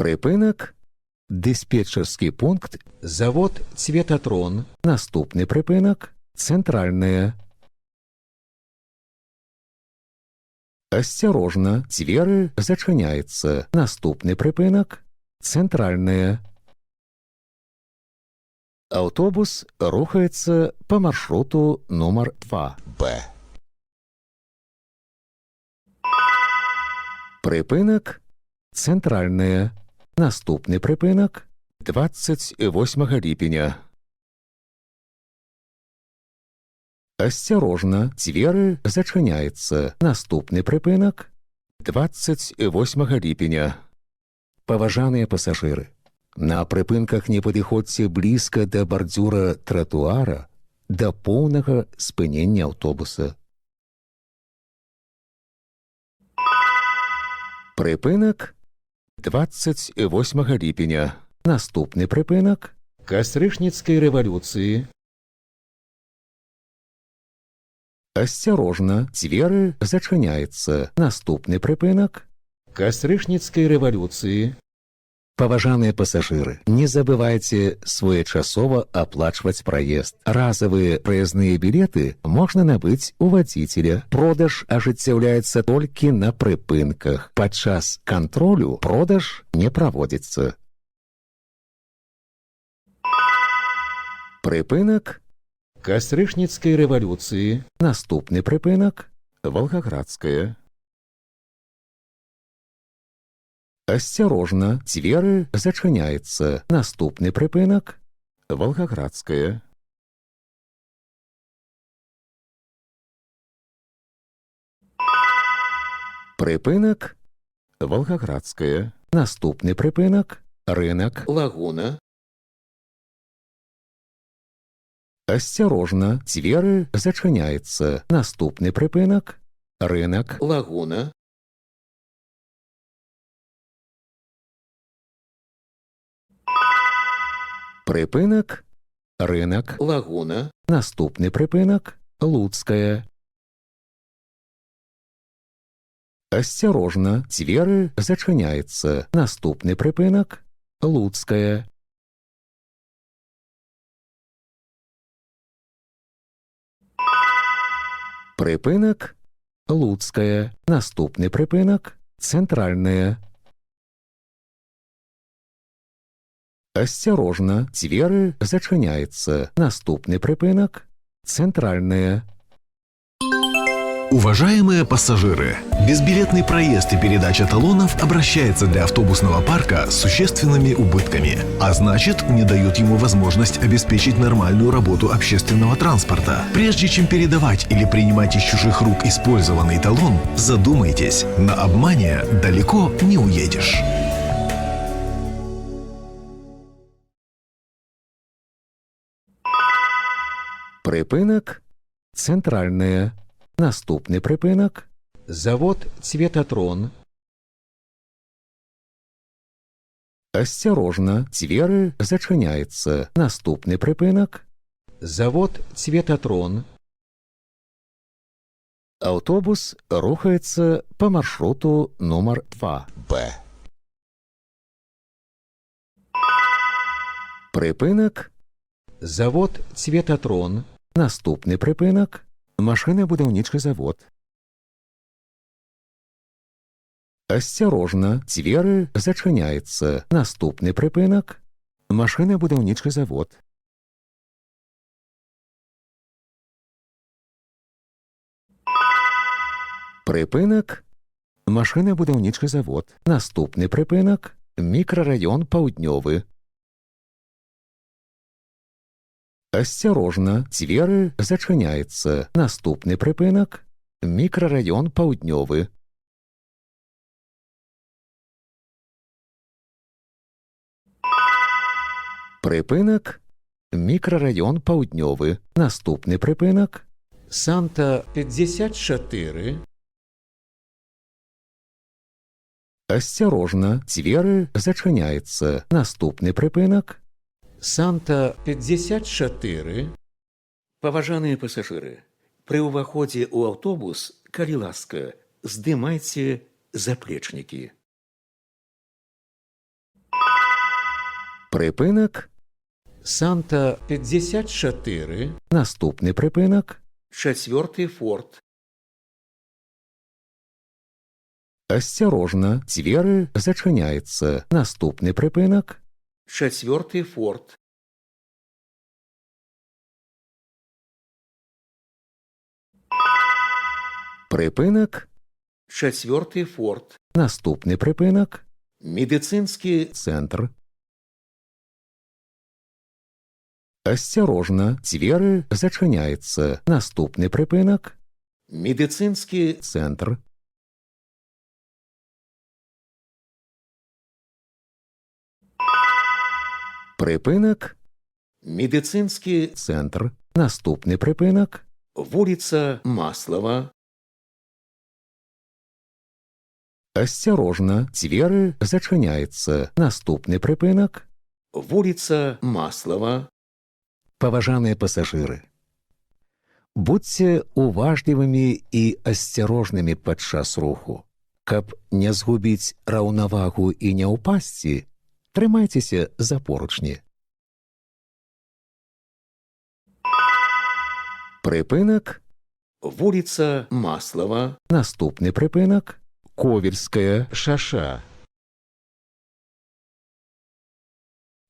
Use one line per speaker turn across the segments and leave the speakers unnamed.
Припинок. Диспетчерский пункт.
Завод «Цветотрон».
Наступний припинок. Центральная. Осторожно, двери зачиняються. Наступний припинок. Центральная. Автобус рухається по маршруту номер 2.
Б.
Припинок. Центральная. Наступний припинок. 28 липня. Осторожно, двери зачиняються. Наступний припинок. 28 липня. Поважаныя пасажыры, на прыпынках не падыходзьце блізка да бардзюра тратуара да поўнага спынення аўтобуса. Прыпынак. 28 липня. Наступны прыпынак.
Кастрычніцкай рэвалюцыі.
Осторожно, двери зачиняються. Наступний припинок.
Кастрычніцкай рэвалюцыі.
Поважаныя пассажиры, не забывайте своечасова оплачивать проезд. Разовые проездные билеты можно набыть у водителя. Продаж ажыццяўляецца толькі на прыпынках. Падчас кантролю продаж не проводится. Прыпынак.
Кастрычніцкай рэвалюцыі.
Наступны прыпынак. Волгоградская. Осторожно, двери зачиняються. Наступний припинок. Волгоградская. Припинок. Волгоградская. Наступний припинок. Рынок.
Лагуна.
Осторожно, двери зачиняються. Наступний припинок. Рынок.
Лагуна.
Припинок. Рынок.
Лагуна.
Наступний припинок. Луцкая. Осторожно, двери зачиняються. Наступний припинок. Луцкая. Припинок. Луцкая. Наступний припинок. Центральная. Осторожно, двери зачиняються. Наступний припинок. Центральная.
Уважаемые пассажиры, безбилетный проезд и передача талонов обращается для автобусного парка с существенными убытками, а значит, не дает ему возможность обеспечить нормальную работу общественного транспорта. Прежде чем передавать или принимать из чужих рук использованный талон, задумайтесь, на обмане далеко не уедешь.
Припинок. Центральная. Наступний припинок.
Завод «Цветотрон».
Осторожно, двери зачиняються. Наступний припинок.
Завод «Цветотрон».
Автобус рухається по маршруту номер 2.
Б.
Припинок.
Завод «Цветотрон».
Наступний припинок. Машинобудівничий завод. Осторожно, двери зачиняються. Наступний припинок. Машинобудівничий завод. Припинок. Машинобудівничий завод. Наступний припинок. Мікрорайон Паўднёвы. Осторожно, двери зачиняються. Наступний припинок. Мікрорайон Паўднёвы. Припинок. Мікрорайон Паўднёвы. Наступний припинок.
Санта-54.
Осторожно, двери зачиняються. Наступний припинок.
Санта-54.
Паважаныя пасажыры, пры ўваходзе ў аўтобус, калі ласка, здымайце заплечнікі.
Припинок.
Санта 54,
Наступний припинок.
4 форт,
Осторожно, двери зачиняються. Наступний припинок.
4 форт,
Припинок.
4 форт,
Наступний припинок.
медицинский
Центр. Осторожно, двери зачиняються. Наступний припинок.
медицинский
Центр. Припинок.
медицинский
Центр. Наступний припинок.
вулица Маслова,
Осторожно, двери зачиняються. Наступний припинок.
вулица Маслова,
Паважаныя пасажыры, будьце уважлівымі і асцярожнымі падчас руху. Каб не згубіць раўнавагу і не ўпасці, трымайцеся за поручні. Припинок.
вулица Маслова,
Наступны припинок. Ковельская.
шаша,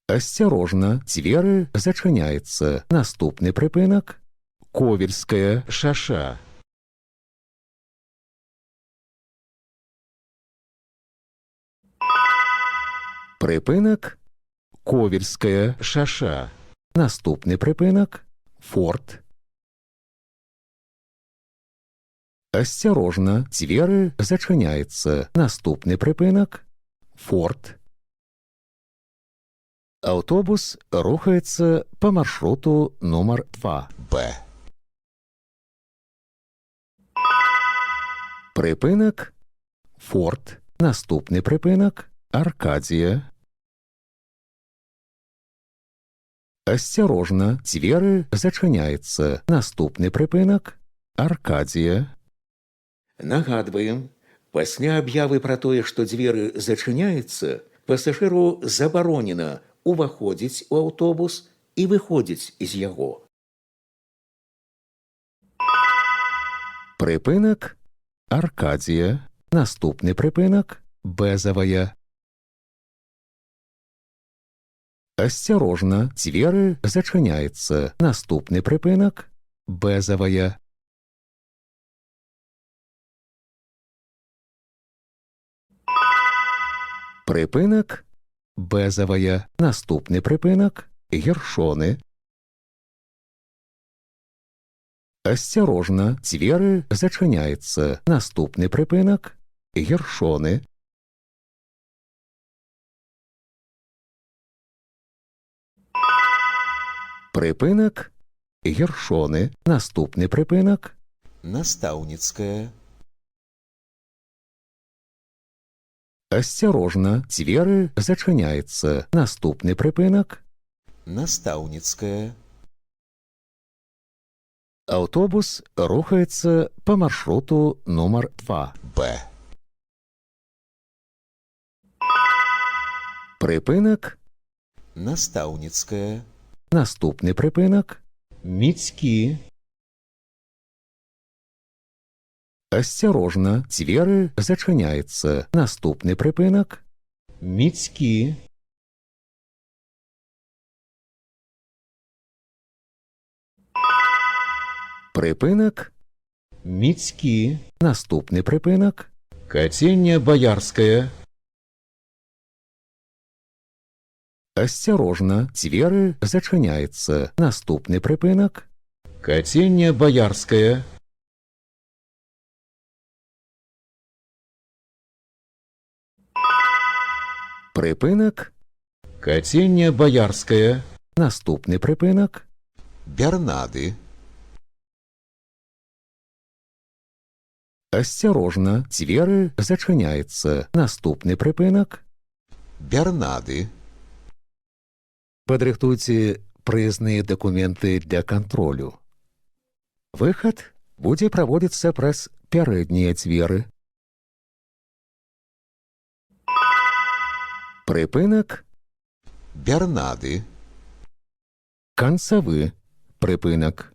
Осторожно, двери зачиняються. Наступний припинок. Ковельская.
шаша,
Припинок. Ковельская.
шаша,
Наступний припинок. Форт. Осторожно, двери зачиняються. Наступний припинок. Форт. Автобус рухається по маршруту номер 2Б. Припинок. Форт. Наступний припинок. Аркадія. Осторожно, двери зачиняються. Наступний припинок. Аркадія.
Нагадваем, пасля аб'явы пра тое, што дзверы зачыняюцца, пасажыру забаронена уваходзіць у аўтобус і выходзіць з яго.
Припинок. Аркадія. Наступний припинок. Безавая. Осторожно, двери зачиняються. Наступний припинок. Безавая. Припинок. Безавая. Наступний припинок. Гершони. Осторожно, двери зачиняються. Наступний припинок. Гершони. Припинок. Гершони. Наступний припинок.
настаўніцкая,
Осторожно, двери зачиняються. Наступний припинок.
настаўніцкая,
Автобус рухається по маршруту номер 2Б. Припинок.
настаўніцкая,
Наступний припинок.
міцкі,
Осторожно, двери зачиняються. Наступний припинок.
міцкі,
Припинок.
міцкі,
Наступний припинок.
каценне баярскае,
Осторожно, двери зачиняються. Наступний припинок.
каценне баярскае,
Припинок.
каценне баярскае,
Наступний припинок.
бярнады,
Осторожно, двери зачиняються. Наступний припинок.
бярнады,
Падрыхтуйце прыездныя дакументы для кантролю. Выхад будзе праводзіцца праз пярэднія дзверы. Припинок.
Бернады.
Канцавы прыпынак.